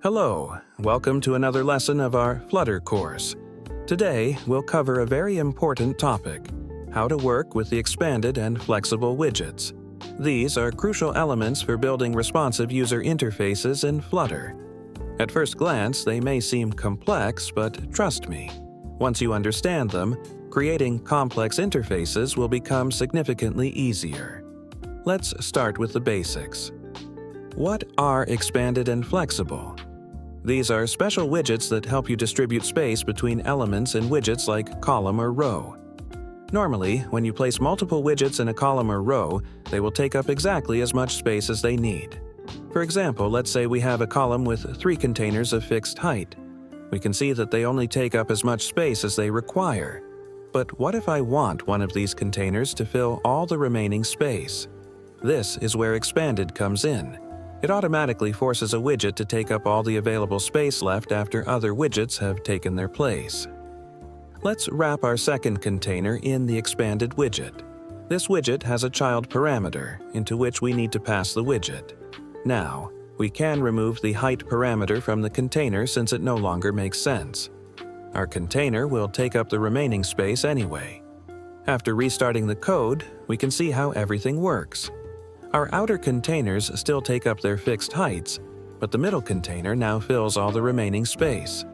Hello, welcome to another lesson of our Flutter course. Today, we'll cover a very important topic: how to work with the expanded and flexible widgets. These are crucial elements for building responsive user interfaces in Flutter. At first glance, they may seem complex, but trust me, once you understand them, creating complex interfaces will become significantly easier. Let's start with the basics. What are expanded and flexible? These are special widgets that help you distribute space between elements in widgets like column or row. Normally, when you place multiple widgets in a column or row, they will take up exactly as much space as they need. For example, let's say we have a column with 3 containers of fixed height. We can see that they only take up as much space as they require. But what if I want one of these containers to fill all the remaining space? This is where expanded comes in. It automatically forces a widget to take up all the available space left after other widgets have taken their place. Let's wrap our second container in the expanded widget. This widget has a child parameter, into which we need to pass the widget. Now, we can remove the height parameter from the container since it no longer makes sense. Our container will take up the remaining space anyway. After restarting the code, we can see how everything works. Our outer containers still take up their fixed heights, but the middle container now fills all the remaining space.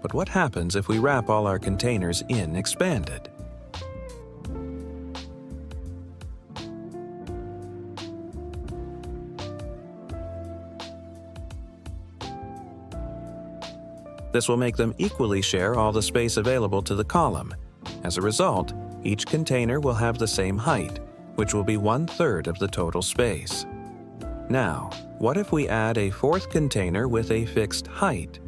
But what happens if we wrap all our containers in expanded? This will make them equally share all the space available to the column. As a result, each container will have the same height, which will be 1/3 of the total space. Now, what if we add a 4th container with a fixed height?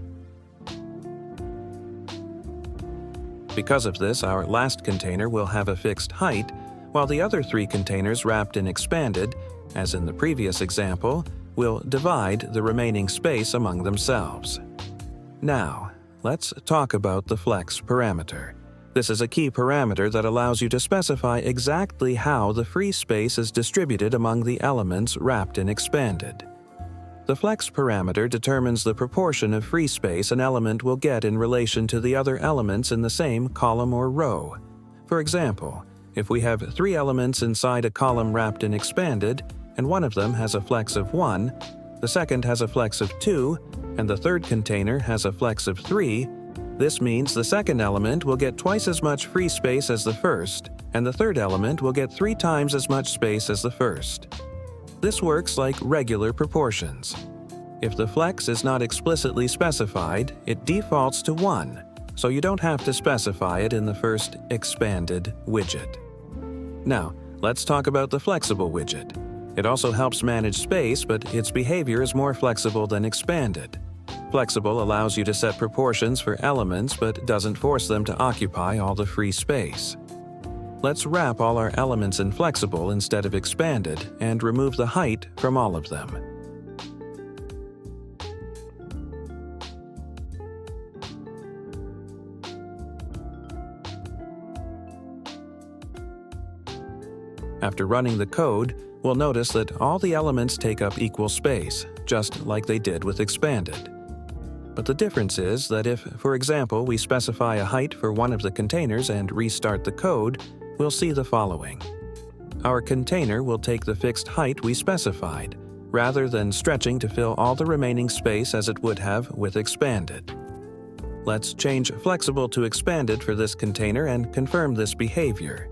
Because of this, our last container will have a fixed height, while the other 3 containers wrapped in expanded, as in the previous example, will divide the remaining space among themselves. Now, let's talk about the flex parameter. This is a key parameter that allows you to specify exactly how the free space is distributed among the elements wrapped in expanded. The flex parameter determines the proportion of free space an element will get in relation to the other elements in the same column or row. For example, if we have 3 elements inside a column wrapped in expanded, and one of them has a flex of 1, the second has a flex of 2, and the third container has a flex of 3, this means the second element will get twice as much free space as the first, and the third element will get 3 times as much space as the first. This works like regular proportions. If the flex is not explicitly specified, it defaults to 1, so you don't have to specify it in the first expanded widget. Now, let's talk about the flexible widget. It also helps manage space, but its behavior is more flexible than expanded. Flexible allows you to set proportions for elements but doesn't force them to occupy all the free space. Let's wrap all our elements in flexible instead of expanded and remove the height from all of them. After running the code, we'll notice that all the elements take up equal space, just like they did with expanded. But the difference is that if, for example, we specify a height for one of the containers and restart the code, we'll see the following. Our container will take the fixed height we specified, rather than stretching to fill all the remaining space as it would have with expanded. Let's change flexible to expanded for this container and confirm this behavior.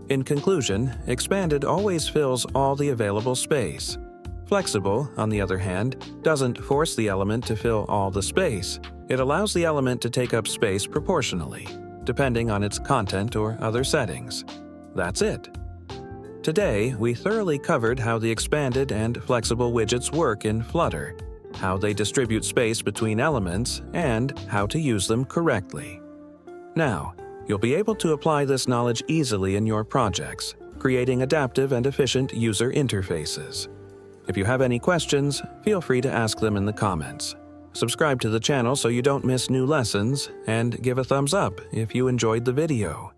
In conclusion, expanded always fills all the available space. Flexible, on the other hand, doesn't force the element to fill all the space. It allows the element to take up space proportionally, depending on its content or other settings. That's it. Today, we thoroughly covered how the expanded and flexible widgets work in Flutter, how they distribute space between elements, and how to use them correctly. Now, you'll be able to apply this knowledge easily in your projects, creating adaptive and efficient user interfaces. If you have any questions, feel free to ask them in the comments. Subscribe to the channel so you don't miss new lessons, and give a thumbs up if you enjoyed the video.